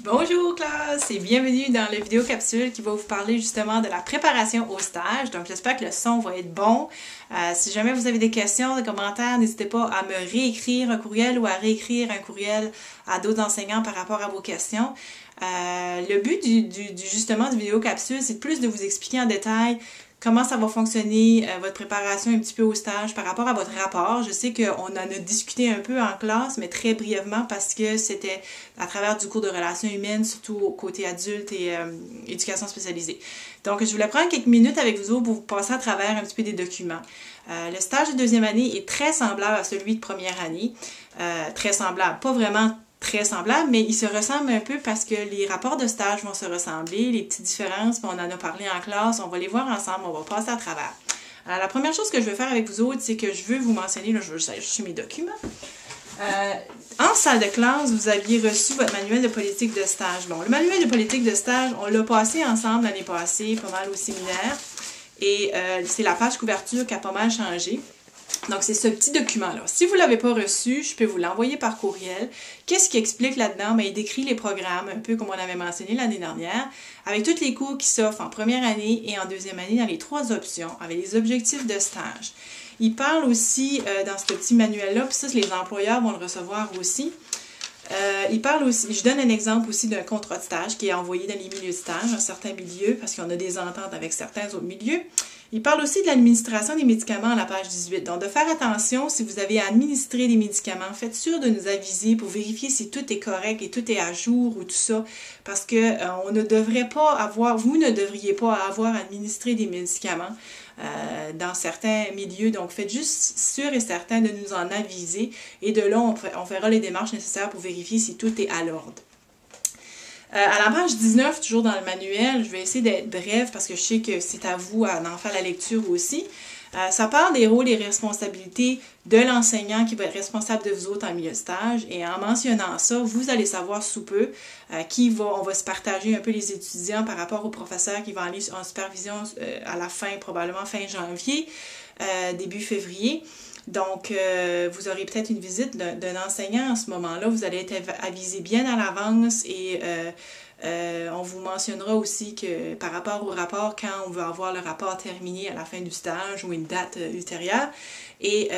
Bonjour classe et bienvenue dans la vidéo capsule qui va vous parler justement de la préparation au stage. Donc j'espère que le son va être bon. Si jamais vous avez des questions, des commentaires, n'hésitez pas à me réécrire un courriel ou à réécrire un courriel à d'autres enseignants par rapport à vos questions. Le but justement du vidéo capsule, c'est plus de vous expliquer en détail comment ça va fonctionner, votre préparation un petit peu au stage par rapport à votre rapport. Je sais qu'on en a discuté un peu en classe, mais très brièvement parce que c'était à travers du cours de relations humaines, surtout au côté adulte et éducation spécialisée. Donc, je voulais prendre quelques minutes avec vous autres pour vous passer à travers un petit peu des documents. Le stage de deuxième année est très semblable à celui de première année. Très semblable, pas vraiment très semblable, mais ils se ressemblent un peu parce que les rapports de stage vont se ressembler, les petites différences, on en a parlé en classe, on va les voir ensemble, on va passer à travers. Alors, la première chose que je vais faire avec vous autres, c'est que je veux vous mentionner, là, je vais chercher mes documents. En salle de classe, vous aviez reçu votre manuel de politique de stage. Bon, le manuel de politique de stage, on l'a passé ensemble l'année passée, pas mal au séminaire, et c'est la page couverture qui a pas mal changé. Donc, c'est ce petit document-là. Si vous ne l'avez pas reçu, je peux vous l'envoyer par courriel. Qu'est-ce qu'il explique là-dedans? Bien, il décrit les programmes, un peu comme on avait mentionné l'année dernière, avec tous les cours qui s'offrent en première année et en deuxième année dans les 3 options, avec les objectifs de stage. Il parle aussi dans ce petit manuel-là, puis ça, les employeurs vont le recevoir aussi. Il parle aussi, je donne un exemple aussi d'un contrat de stage qui est envoyé dans les milieux de stage, dans certains milieux, parce qu'on a des ententes avec certains autres milieux. Il parle aussi de l'administration des médicaments à la page 18. Donc, de faire attention, si vous avez à administrer des médicaments, faites sûr de nous aviser pour vérifier si tout est correct et tout est à jour ou tout ça. Parce que on ne devrait pas avoir, vous ne devriez pas avoir à administrer des médicaments dans certains milieux. Donc, faites juste sûr et certain de nous en aviser. Et de là, on fera les démarches nécessaires pour vérifier si tout est à l'ordre. À la page 19, toujours dans le manuel, je vais essayer d'être brève parce que je sais que c'est à vous d'en faire la lecture aussi. Ça parle des rôles et responsabilités de l'enseignant qui va être responsable de vous autres en milieu de stage. Et en mentionnant ça, vous allez savoir sous peu on va se partager un peu les étudiants par rapport aux professeurs qui vont aller en supervision à la fin, probablement fin janvier, début février. Donc, vous aurez peut-être une visite d'un enseignant à ce moment-là. Vous allez être avisé bien à l'avance et on vous mentionnera aussi que par rapport au rapport, quand on veut avoir le rapport terminé à la fin du stage ou une date ultérieure. Et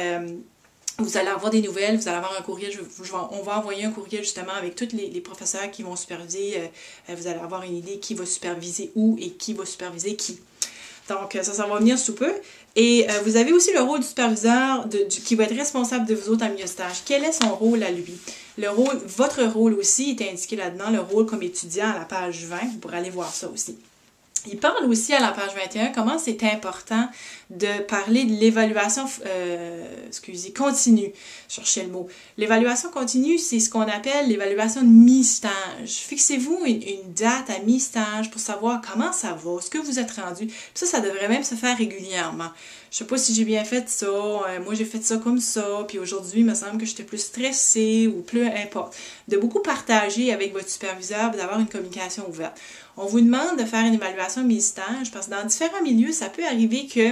vous allez avoir des nouvelles, vous allez avoir un courriel, on va envoyer un courriel justement avec tous les professeurs qui vont superviser. Vous allez avoir une idée qui va superviser où et qui va superviser qui. Donc, ça va venir sous peu. Et vous avez aussi le rôle du superviseur qui va être responsable de vous autres en milieu de stage. Quel est son rôle à lui? Votre rôle aussi est indiqué là-dedans, le rôle comme étudiant à la page 20. Vous pourrez aller voir ça aussi. Il parle aussi à la page 21 comment c'est important de parler de l'évaluation continue. Cherchez le mot. L'évaluation continue, c'est ce qu'on appelle l'évaluation de mi-stage. Fixez-vous une date à mi-stage pour savoir comment ça va, ce que vous êtes rendu. Puis ça devrait même se faire régulièrement. Je sais pas si j'ai bien fait ça, moi j'ai fait ça comme ça, puis aujourd'hui il me semble que j'étais plus stressée ou plus importe. De beaucoup partager avec votre superviseur, d'avoir une communication ouverte. On vous demande de faire une évaluation mi-stage parce que dans différents milieux, ça peut arriver que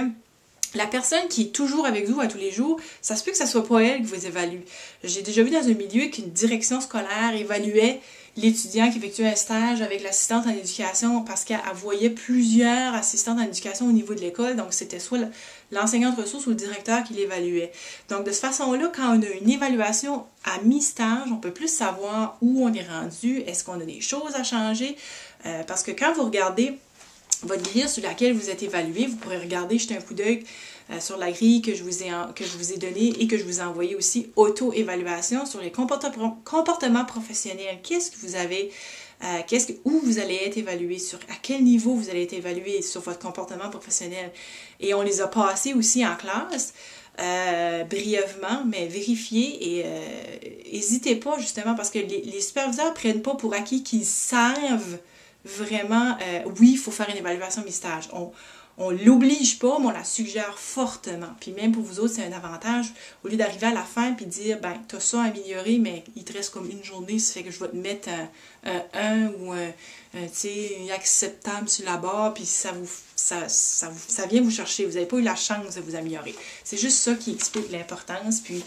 la personne qui est toujours avec vous à tous les jours, ça se peut que ce ne soit pas elle qui vous évalue. J'ai déjà vu dans un milieu qu'une direction scolaire évaluait l'étudiant qui effectuait un stage avec l'assistante en éducation parce qu'elle voyait plusieurs assistantes en éducation au niveau de l'école. Donc, c'était soit l'enseignant de ressources ou le directeur qui l'évaluait. Donc, de cette façon-là, quand on a une évaluation à mi-stage, on peut plus savoir où on est rendu, est-ce qu'on a des choses à changer. Parce que quand vous regardez votre grille sur laquelle vous êtes évalué, vous pourrez regarder, jeter un coup d'œil sur la grille que je vous ai donnée et que je vous ai envoyé aussi, auto-évaluation sur les comportements professionnels. Qu'est-ce que vous avez, où vous allez être évalué, à quel niveau vous allez être évalué sur votre comportement professionnel. Et on les a passés aussi en classe. Brièvement, mais vérifiez et n'hésitez pas justement parce que les superviseurs ne prennent pas pour acquis qu'ils savent vraiment, oui, il faut faire une évaluation mi-stage. On ne l'oblige pas, mais on la suggère fortement. Puis même pour vous autres, c'est un avantage. Au lieu d'arriver à la fin et dire, ben, tu as ça à améliorer, mais il te reste comme une journée, ça fait que je vais te mettre un ou un acceptable sur la barre, puis ça ça vient vous chercher. Vous n'avez pas eu la chance de vous améliorer. C'est juste ça qui explique l'importance. Puis,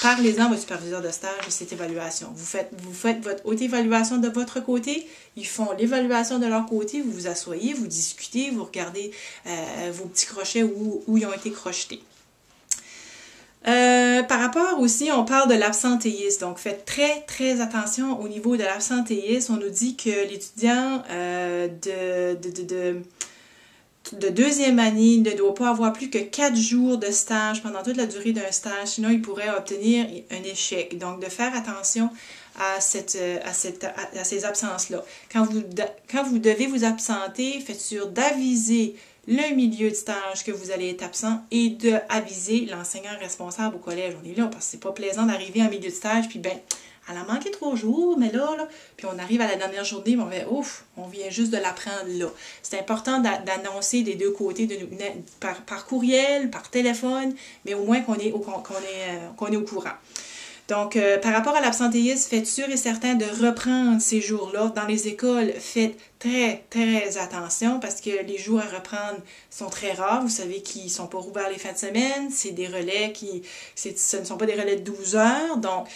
parlez-en à votre superviseur de stage de cette évaluation. Vous faites votre auto-évaluation de votre côté. Ils font l'évaluation de leur côté. Vous vous asseyez, vous discutez, vous regardez vos petits crochets où ils ont été crochetés. Par rapport aussi, on parle de l'absentéisme. Donc, faites très, très attention au niveau de l'absentéisme. On nous dit que l'étudiant de deuxième année ne doit pas avoir plus que 4 jours de stage pendant toute la durée d'un stage. Sinon, il pourrait obtenir un échec. Donc, de faire attention à ces absences-là. Quand vous devez vous absenter, faites sûr d'aviser le milieu de stage que vous allez être absent et d'aviser l'enseignant responsable au collège. On est là parce que c'est pas plaisant d'arriver en milieu de stage puis ben, elle a manqué 3 jours, mais là, puis on arrive à la dernière journée, mais on fait ouf, on vient juste de l'apprendre là. C'est important d'annoncer des deux côtés, par courriel, par téléphone, mais au moins qu'on est au courant. Donc, par rapport à l'absentéisme, faites sûr et certain de reprendre ces jours-là. Dans les écoles, faites très, très attention parce que les jours à reprendre sont très rares. Vous savez qu'ils ne sont pas rouverts les fins de semaine. C'est des relais ce ne sont pas des relais de 12 heures. Donc,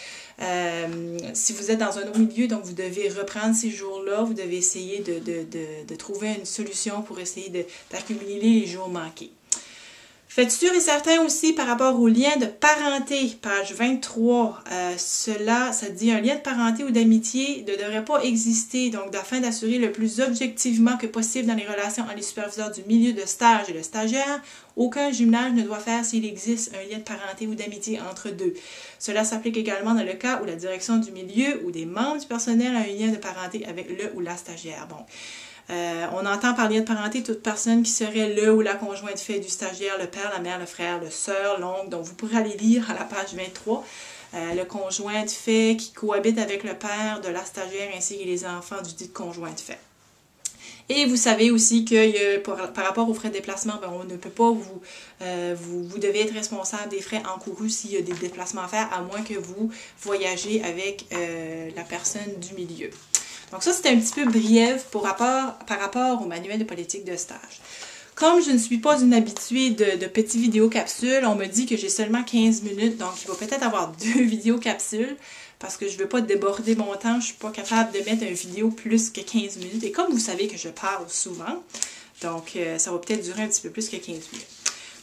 si vous êtes dans un autre milieu, donc vous devez reprendre ces jours-là. Vous devez essayer de trouver une solution pour essayer d'accumuler les jours manqués. Faites sûr et certain aussi par rapport au lien de parenté, page 23, ça dit un lien de parenté ou d'amitié ne devrait pas exister, donc afin d'assurer le plus objectivement que possible dans les relations entre les superviseurs du milieu de stage et le stagiaire, aucun jumelage ne doit faire s'il existe un lien de parenté ou d'amitié entre deux. Cela s'applique également dans le cas où la direction du milieu ou des membres du personnel a un lien de parenté avec le ou la stagiaire. Bon. On entend par lien de parenté toute personne qui serait le ou la conjointe fait du stagiaire, le père, la mère, le frère, le sœur, l'oncle. Donc, vous pourrez aller lire à la page 23 le conjoint de fait qui cohabite avec le père de la stagiaire ainsi que les enfants du dit conjoint de fait. Et vous savez aussi que par rapport aux frais de déplacement, ben, on ne peut pas vous devez être responsable des frais encourus s'il y a des déplacements à faire, à moins que vous voyagez avec la personne du milieu. Donc ça, c'était un petit peu briève par rapport au manuel de politique de stage. Comme je ne suis pas une habituée de petites vidéos capsules, on me dit que j'ai seulement 15 minutes, donc il va peut-être avoir 2 vidéos capsules, parce que je ne veux pas déborder mon temps, je ne suis pas capable de mettre une vidéo plus que 15 minutes. Et comme vous savez que je parle souvent, donc ça va peut-être durer un petit peu plus que 15 minutes.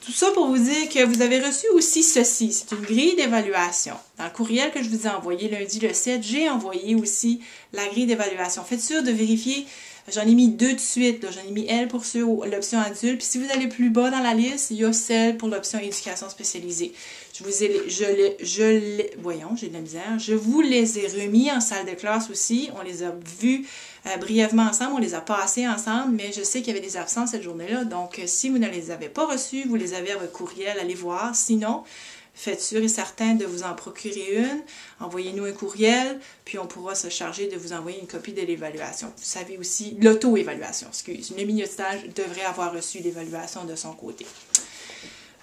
Tout ça pour vous dire que vous avez reçu aussi ceci. C'est une grille d'évaluation. Dans le courriel que je vous ai envoyé lundi le 7, j'ai envoyé aussi la grille d'évaluation. Faites sûr de vérifier. J'en ai mis 2 de suite. J'en ai mis elle pour l'option adulte. Puis si vous allez plus bas dans la liste, il y a celle pour l'option éducation spécialisée. Voyons, j'ai de la misère. Je vous les ai remis en salle de classe aussi. On les a vus brièvement ensemble, on les a passés ensemble, mais je sais qu'il y avait des absences cette journée-là. Donc, si vous ne les avez pas reçus, vous les avez à votre courriel, allez voir. Sinon, faites sûr et certain de vous en procurer une. Envoyez-nous un courriel, puis on pourra se charger de vous envoyer une copie de l'évaluation. Vous savez aussi, l'auto-évaluation, excuse. Le milieu de stage devrait avoir reçu l'évaluation de son côté.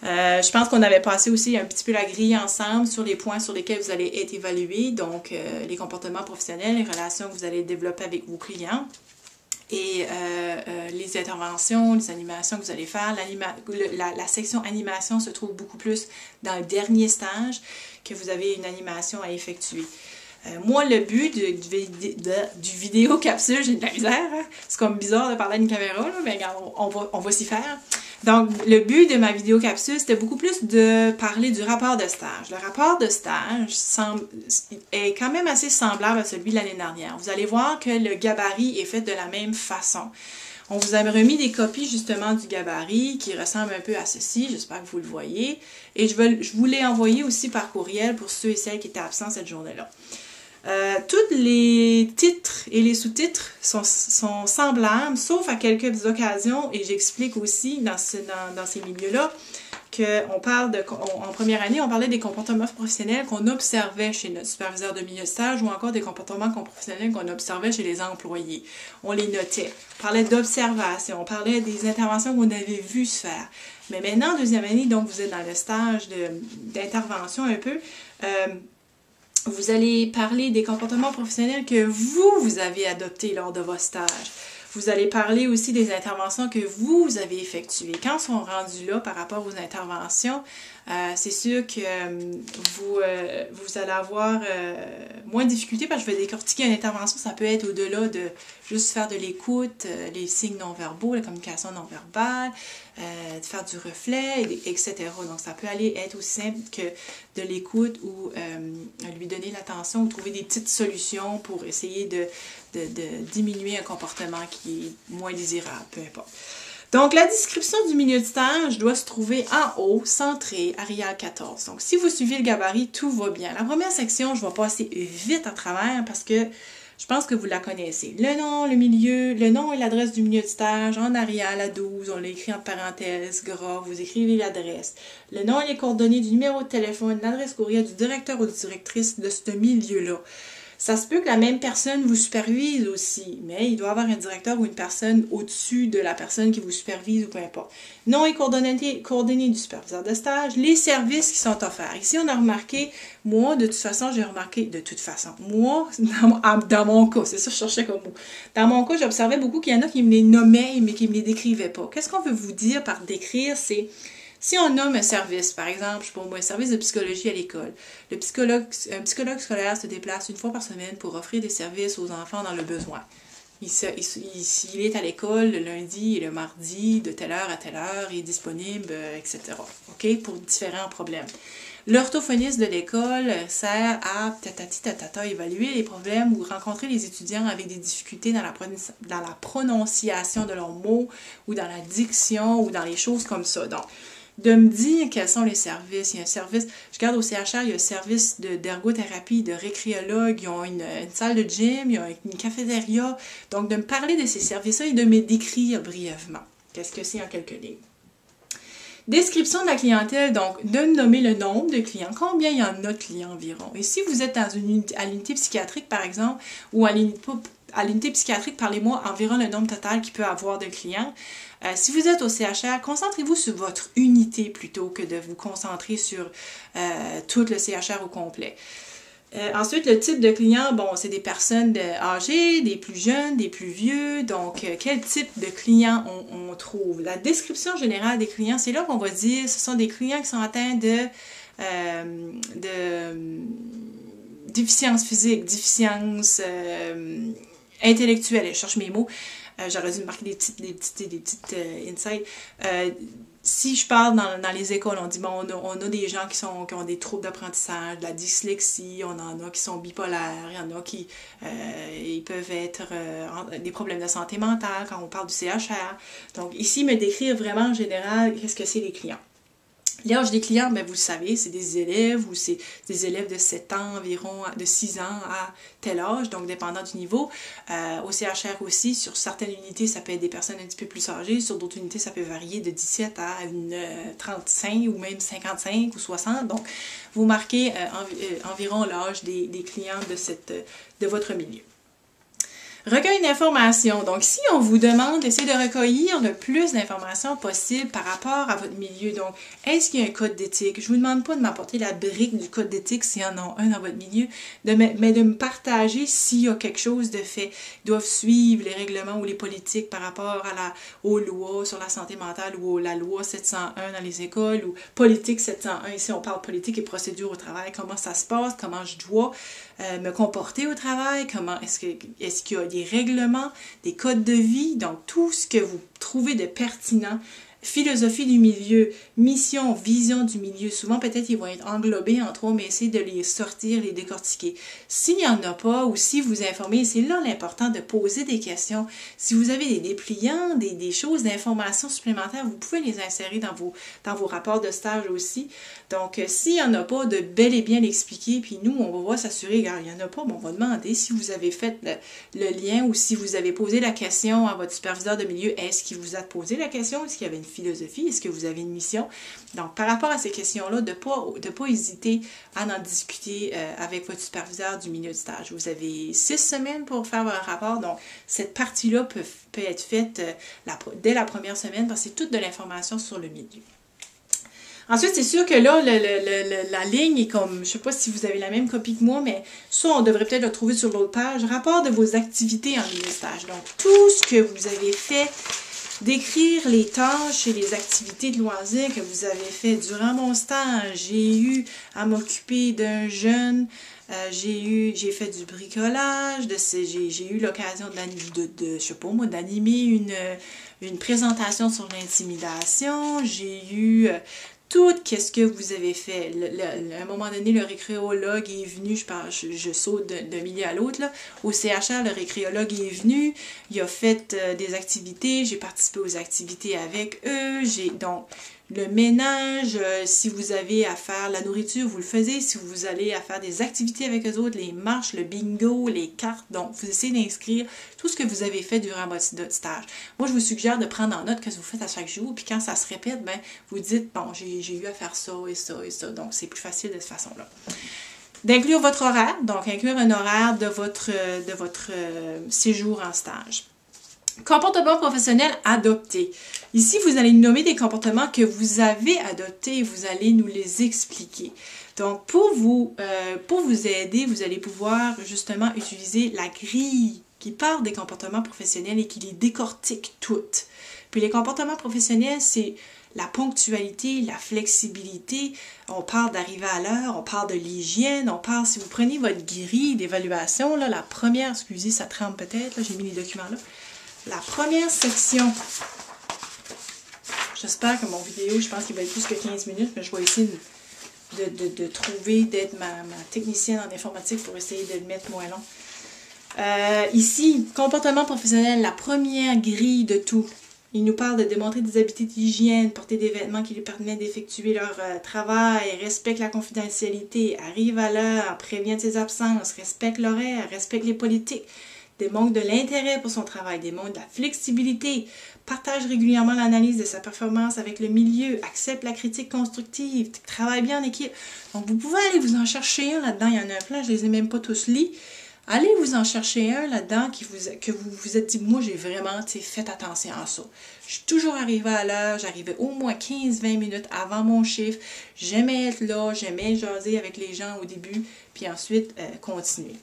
Je pense qu'on avait passé aussi un petit peu la grille ensemble sur les points sur lesquels vous allez être évalué, donc les comportements professionnels, les relations que vous allez développer avec vos clients et les interventions, les animations que vous allez faire. La section animation se trouve beaucoup plus dans le dernier stage que vous avez une animation à effectuer. Moi, le but du vidéo capsule, j'ai de la misère, hein? C'est comme bizarre de parler à une caméra, là, mais on va s'y faire. Donc, le but de ma vidéo capsule, c'était beaucoup plus de parler du rapport de stage. Le rapport de stage est quand même assez semblable à celui de l'année dernière. Vous allez voir que le gabarit est fait de la même façon. On vous a remis des copies justement du gabarit qui ressemble un peu à ceci. J'espère que vous le voyez. Et je vous l'ai envoyé aussi par courriel pour ceux et celles qui étaient absents cette journée-là. Tous les titres et les sous-titres sont semblables, sauf à quelques occasions, et j'explique aussi dans ces milieux-là qu'on parle en première année, on parlait des comportements professionnels qu'on observait chez notre superviseur de milieu de stage ou encore des comportements professionnels qu'on observait chez les employés. On les notait. On parlait d'observation, on parlait des interventions qu'on avait vues se faire. Mais maintenant, en deuxième année, donc vous êtes dans le stage d'intervention un peu, vous allez parler des comportements professionnels que vous avez adoptés lors de votre stage. Vous allez parler aussi des interventions que vous avez effectuées. Quand ils sont rendus là par rapport aux interventions, c'est sûr que vous allez avoir moins de difficultés parce que je vais décortiquer une intervention. Ça peut être au-delà de juste faire de l'écoute, les signes non-verbaux, la communication non-verbale, de faire du reflet, etc. Donc, ça peut aller être aussi simple que de l'écoute ou lui donner l'attention ou trouver des petites solutions pour essayer de diminuer un comportement qui est moins désirable, peu importe. Donc, la description du milieu de stage doit se trouver en haut, centré, Arial 14. Donc, si vous suivez le gabarit, tout va bien. La première section, je vais passer vite à travers parce que je pense que vous la connaissez. Le nom, le milieu, le nom et l'adresse du milieu de stage en Arial à 12, on l'a écrit en parenthèse, gras, vous écrivez l'adresse. Le nom et les coordonnées du numéro de téléphone, l'adresse courriel du directeur ou directrice de ce milieu-là. Ça se peut que la même personne vous supervise aussi, mais il doit y avoir un directeur ou une personne au-dessus de la personne qui vous supervise ou peu importe. Nom et coordonnées du superviseur de stage, les services qui sont offerts. Ici, on a remarqué, moi, de toute façon, moi, dans mon cas, c'est ça que je cherchais comme mot. Dans mon cas, j'observais beaucoup qu'il y en a qui me les nommaient, mais qui ne me les décrivaient pas. Qu'est-ce qu'on veut vous dire par décrire? C'est... Si on nomme un service, par exemple, pour moi, un service de psychologie à l'école, un psychologue scolaire se déplace une fois par semaine pour offrir des services aux enfants dans le besoin. Il est à l'école le lundi et le mardi, de telle heure à telle heure, il est disponible, etc. OK? Pour différents problèmes. L'orthophoniste de l'école sert à évaluer les problèmes ou rencontrer les étudiants avec des difficultés dans la prononciation de leurs mots ou dans la diction ou dans les choses comme ça. Donc, de me dire quels sont les services. Il y a un service, je regarde au CHR, il y a un service d'ergothérapie, de récréologue, ils ont une salle de gym, il y a une cafétéria. Donc, de me parler de ces services-là et de me décrire brièvement. Qu'est-ce que c'est en quelques lignes? Description de la clientèle, donc de nommer le nombre de clients, combien il y en a de clients environ. Et si vous êtes à l'unité psychiatrique, par exemple, ou à l'unité psychiatrique, parlez-moi environ le nombre total qu'il peut avoir de clients. Si vous êtes au CHR, concentrez-vous sur votre unité plutôt que de vous concentrer sur tout le CHR au complet. Ensuite, le type de client, bon, c'est des personnes âgées, des plus jeunes, des plus vieux. Donc, quel type de client on trouve? La description générale des clients, c'est là qu'on va dire ce sont des clients qui sont atteints de déficience physique, déficience intellectuelle. Je cherche mes mots. J'aurais dû marquer des petites insights. Si je parle dans les écoles, on dit, bon, on a des gens qui ont des troubles d'apprentissage, de la dyslexie, on en a qui sont bipolaires, il y en a qui ils peuvent être des problèmes de santé mentale quand on parle du CHR. Donc ici, me décrire vraiment en général qu'est-ce que c'est les clients. L'âge des clients, ben vous le savez, c'est des élèves ou c'est des élèves de 7 ans environ, de 6 ans à tel âge, donc dépendant du niveau. Au CHR aussi, sur certaines unités, ça peut être des personnes un petit peu plus âgées, sur d'autres unités, ça peut varier de 17 à 35 ou même 55 ou 60. Donc, vous marquez environ l'âge des clients de votre milieu. Recueil d'informations. Donc, si on vous demande d'essayer de recueillir le plus d'informations possible par rapport à votre milieu, donc, est-ce qu'il y a un code d'éthique? Je ne vous demande pas de m'apporter la brique du code d'éthique s'il y en a un dans votre milieu, mais de me partager s'il y a quelque chose de fait. Ils doivent suivre les règlements ou les politiques par rapport aux lois sur la santé mentale ou la loi 701 dans les écoles ou politique 701. Ici, on parle politique et procédure au travail. Comment ça se passe? Comment je dois me comporter au travail? Comment est-ce qu'il y a des règlements, des codes de vie, donc tout ce que vous trouvez de pertinent, philosophie du milieu, mission, vision du milieu. Souvent, peut-être, ils vont être englobés en trois, mais essayez de les sortir, les décortiquer. S'il n'y en a pas ou si vous informez, c'est là l'important de poser des questions. Si vous avez des dépliants, des choses, d'informations supplémentaires, vous pouvez les insérer dans vos rapports de stage aussi. Donc, s'il n'y en a pas, de bel et bien l'expliquer, puis nous, on va voir s'assurer, regarde, il n'y en a pas, mais on va demander si vous avez fait le lien ou si vous avez posé la question à votre superviseur de milieu, est-ce qu'il vous a posé la question, est-ce qu'il y avait une philosophie, est-ce que vous avez une mission? Donc, par rapport à ces questions-là, de pas hésiter à en discuter avec votre superviseur du milieu de stage. Vous avez 6 semaines pour faire votre rapport, donc cette partie-là peut être faite dès la première semaine parce que c'est toute de l'information sur le milieu. Ensuite, c'est sûr que là, la ligne est comme, je ne sais pas si vous avez la même copie que moi, mais ça, on devrait peut-être le trouver sur l'autre page. Rapport de vos activités en milieu de stage. Donc, tout ce que vous avez fait, d'écrire les tâches et les activités de loisirs que vous avez fait durant mon stage. J'ai eu à m'occuper d'un jeune, j'ai fait du bricolage, j'ai eu l'occasion je sais pas moi, d'animer une présentation sur l'intimidation, j'ai eu tout ce que vous avez fait. À un moment donné, le récréologue est venu, je saute d'un milieu à l'autre, au CHR, le récréologue est venu, il a fait des activités, j'ai participé aux activités avec eux, donc le ménage, si vous avez à faire la nourriture, vous le faisiez, si vous allez à faire des activités avec eux autres, les marches, le bingo, les cartes, donc vous essayez d'inscrire tout ce que vous avez fait durant votre stage. Moi, je vous suggère de prendre en note ce que vous faites à chaque jour, puis quand ça se répète, ben vous dites, bon, j'ai eu à faire ça et ça et ça, donc c'est plus facile de cette façon-là. D'inclure votre horaire, donc inclure un horaire de votre séjour en stage. Comportement professionnel adopté. Ici, vous allez nommer des comportements que vous avez adoptés et vous allez nous les expliquer. Donc, pour vous aider, vous allez pouvoir justement utiliser la grille qui parle des comportements professionnels et qui les décortique toutes. Puis les comportements professionnels, c'est la ponctualité, la flexibilité, on parle d'arriver à l'heure, on parle de l'hygiène, on parle, si vous prenez votre grille d'évaluation, là, la première, excusez, ça tremble peut-être, j'ai mis les documents là. La première section, j'espère que mon vidéo, je pense qu'il va être plus que 15 minutes, mais je vais essayer de trouver, d'être ma technicienne en informatique pour essayer de le mettre moins long. Ici, comportement professionnel, la première grille de tout. Il nous parle de démontrer des habiletés d'hygiène, porter des vêtements qui lui permettent d'effectuer leur travail, respecte la confidentialité, arrive à l'heure, prévient ses absences, respecte l'horaire, respecte les politiques. Démontre de l'intérêt pour son travail, démontre de la flexibilité, partage régulièrement l'analyse de sa performance avec le milieu, accepte la critique constructive, travaille bien en équipe. Donc, vous pouvez aller vous en chercher un là-dedans. Il y en a un plein, je ne les ai même pas tous lus. Allez vous en chercher un là-dedans que vous vous êtes dit, moi, j'ai vraiment fait attention à ça. Je suis toujours arrivée à l'heure, j'arrivais au moins 15-20 minutes avant mon chiffre. J'aimais être là, j'aimais jaser avec les gens au début, puis ensuite continuer.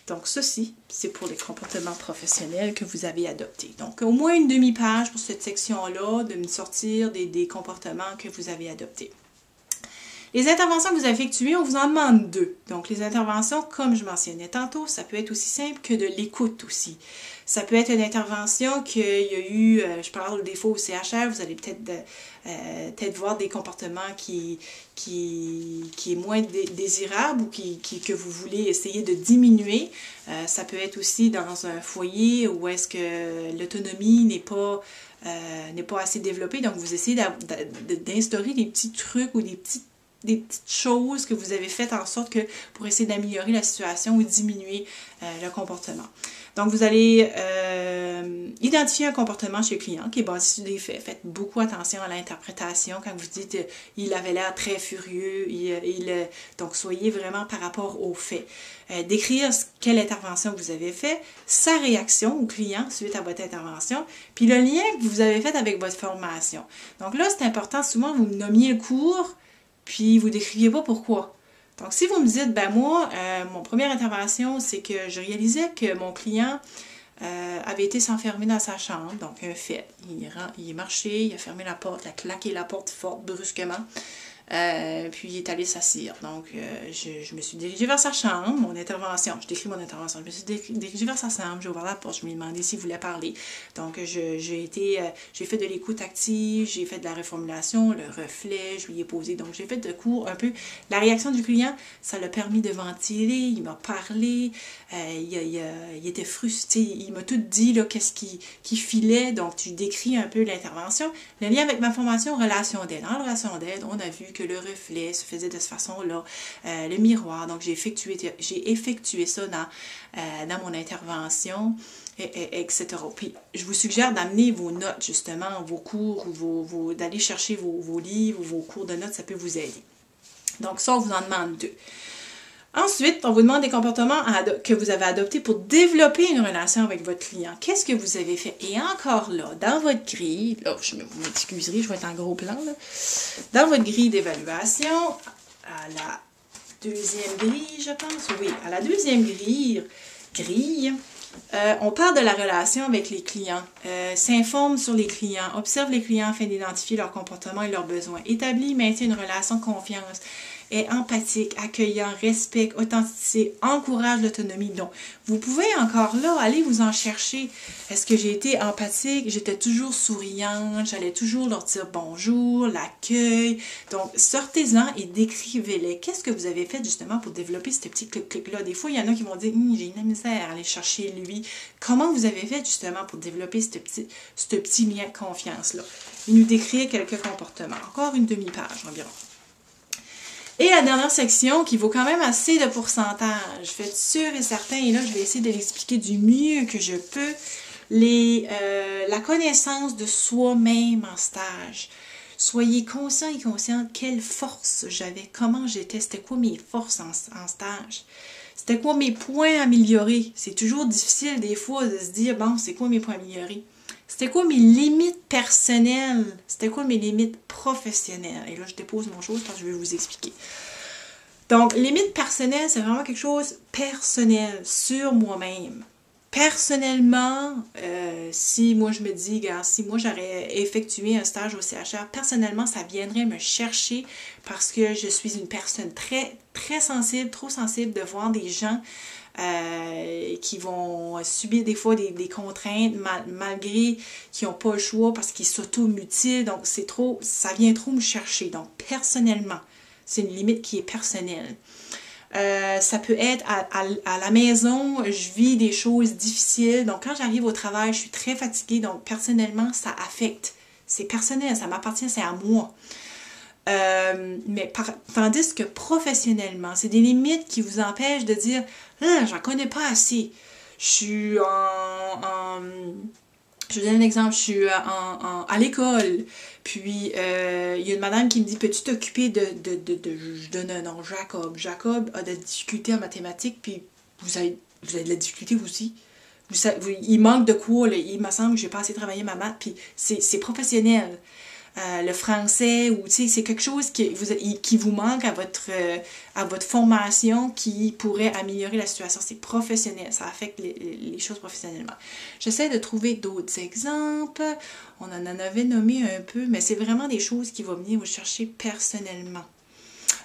Donc, ceci, c'est pour les comportements professionnels que vous avez adoptés. Donc, au moins une demi-page pour cette section-là, de me sortir des comportements que vous avez adoptés. Les interventions que vous effectuez, on vous en demande 2. Donc, les interventions, comme je mentionnais tantôt, ça peut être aussi simple que de l'écoute aussi. Ça peut être une intervention qu'il y a eu, je parle des fois au CHR, vous allez peut-être voir des comportements qui est moins désirable ou que vous voulez essayer de diminuer. Ça peut être aussi dans un foyer où est-ce que l'autonomie n'est pas assez développée. Donc, vous essayez d'instaurer des petits trucs ou des petites choses que vous avez faites en sorte que pour essayer d'améliorer la situation ou diminuer le comportement. Donc, vous allez identifier un comportement chez le client qui est basé sur des faits. Faites beaucoup attention à l'interprétation quand vous dites « il avait l'air très furieux ». Donc, soyez vraiment par rapport aux faits. Décrire quelle intervention vous avez fait, sa réaction au client suite à votre intervention, puis le lien que vous avez fait avec votre formation. Donc là, c'est important, souvent, vous nommiez le cours, puis vous ne décriviez pas pourquoi. Donc, si vous me dites, ben moi, mon première intervention, c'est que je réalisais que mon client avait été s'enfermer dans sa chambre, donc un fait. Il est marché, il a fermé la porte, il a claqué la porte fort, brusquement, puis il est allé s'asseoir. Donc, je me suis dirigée vers sa chambre, mon intervention, je décris mon intervention, je me suis dirigée vers sa chambre, j'ai ouvert la porte, je lui ai demandé s'il voulait parler. Donc, j'ai fait de l'écoute active, j'ai fait de la reformulation, le reflet, je lui ai posé. Donc, j'ai fait de cours un peu. La réaction du client, ça l'a permis de ventiler, il m'a parlé, il était frustré, il m'a tout dit, là, qu'est-ce qui filait. Donc, tu décris un peu l'intervention. Le lien avec ma formation, relation d'aide. En relation d'aide, on a vu que le reflet se faisait de cette façon-là, le miroir. Donc, j'ai effectué ça dans mon intervention, etc. Puis, je vous suggère d'amener vos notes, justement, vos cours, ou d'aller chercher vos livres ou vos cours de notes, ça peut vous aider. Donc, ça, on vous en demande 2. Ensuite, on vous demande des comportements que vous avez adoptés pour développer une relation avec votre client. Qu'est-ce que vous avez fait? Et encore là, dans votre grille, là, vous m'excuserez, je vais être en gros plan, là. Dans votre grille d'évaluation, à la deuxième grille, je pense, oui, à la deuxième grille, on parle de la relation avec les clients, s'informe sur les clients, observe les clients afin d'identifier leurs comportements et leurs besoins, établit et maintient une relation de confiance, est empathique, accueillant, respecte, authenticité, encourage l'autonomie. Donc, vous pouvez encore là aller vous en chercher. Est-ce que j'ai été empathique? J'étais toujours souriante, j'allais toujours leur dire bonjour, l'accueil. Donc, sortez-en et décrivez-les. Qu'est-ce que vous avez fait justement pour développer ce petit clic-clic-là? Des fois, il y en a qui vont dire j'ai une misère à aller chercher lui. Comment vous avez fait justement pour développer ce petit lien de confiance-là? Et nous décrire quelques comportements. Encore une demi-page environ. Et la dernière section qui vaut quand même assez de pourcentage, faites sûr et certain, et là je vais essayer de l'expliquer du mieux que je peux, la connaissance de soi-même en stage. Soyez conscient et consciente quelle force j'avais, comment j'étais, c'était quoi mes forces en stage. C'était quoi mes points améliorés. C'est toujours difficile des fois de se dire, bon, c'est quoi mes points améliorés. C'était quoi mes limites personnelles? C'était quoi mes limites professionnelles? Et là, je dépose mon chose parce que je vais vous expliquer. Donc, limites personnelles, c'est vraiment quelque chose personnel, sur moi-même. Personnellement, si moi je me dis, regarde, si moi j'aurais effectué un stage au CHR, personnellement, ça viendrait me chercher parce que je suis une personne très, très sensible, trop sensible de voir des gens qui vont subir des fois des contraintes malgré qu'ils n'ont pas le choix parce qu'ils s'auto-mutilent. Donc, ça vient trop me chercher. Donc, personnellement, c'est une limite qui est personnelle. Ça peut être à la maison, je vis des choses difficiles. Donc, quand j'arrive au travail, je suis très fatiguée. Donc, personnellement, ça affecte. C'est personnel, ça m'appartient, c'est à moi. Tandis que professionnellement, c'est des limites qui vous empêchent de dire ah, j'en connais pas assez. Je suis je vous donne un exemple, je suis à l'école, puis il y a une madame qui me dit peux-tu t'occuper je donne un nom, Jacob. Jacob a de la difficulté en mathématiques, puis vous avez de la difficulté vous aussi. Il manque de quoi, là. Il me semble que j'ai pas assez travaillé ma maths, puis c'est professionnel. Le français, ou tu sais, c'est quelque chose qui vous manque à votre formation qui pourrait améliorer la situation. C'est professionnel, ça affecte les choses professionnellement. J'essaie de trouver d'autres exemples. On en avait nommé un peu, mais c'est vraiment des choses qui vont venir vous chercher personnellement.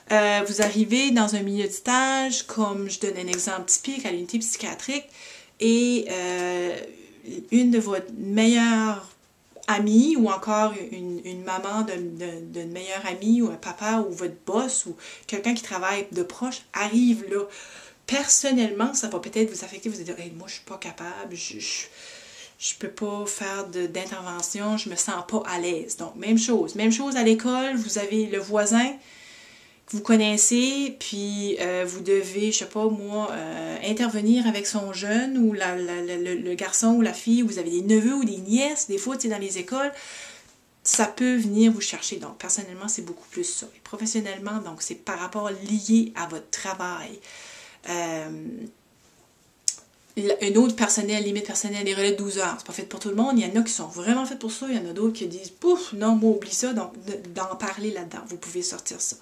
Vous arrivez dans un milieu de stage, comme je donne un exemple typique à l'unité psychiatrique, et une de vos meilleures amie ou encore une maman d'une meilleure amie ou un papa ou votre boss ou quelqu'un qui travaille de proche arrive là. Personnellement, ça va peut-être vous affecter, vous allez dire hey, moi je suis pas capable, je peux pas faire d'intervention, je me sens pas à l'aise. Donc même chose à l'école, vous avez le voisin que vous connaissez, puis vous devez, je sais pas moi, intervenir avec son jeune ou le garçon ou la fille, vous avez des neveux ou des nièces, des fois, tu sais, dans les écoles, ça peut venir vous chercher. Donc, personnellement, c'est beaucoup plus ça. Et professionnellement, donc, c'est par rapport lié à votre travail. Un autre personnel, limite personnelle, les relais de 12 heures. C'est pas fait pour tout le monde. Il y en a qui sont vraiment faits pour ça. Il y en a d'autres qui disent, pouf, non, moi, oublie ça. Donc, d'en parler là-dedans. Vous pouvez sortir ça.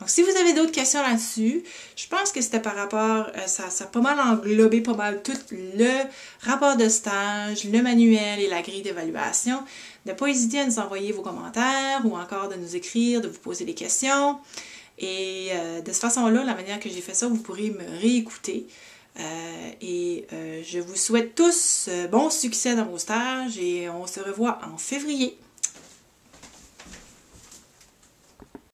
Donc, si vous avez d'autres questions là-dessus, je pense que c'était par rapport, ça a pas mal englobé pas mal tout le rapport de stage, le manuel et la grille d'évaluation. Ne pas hésiter à nous envoyer vos commentaires ou encore de nous écrire, de vous poser des questions. Et de cette façon-là, la manière que j'ai fait ça, vous pourrez me réécouter. Je vous souhaite tous bon succès dans vos stages et on se revoit en février.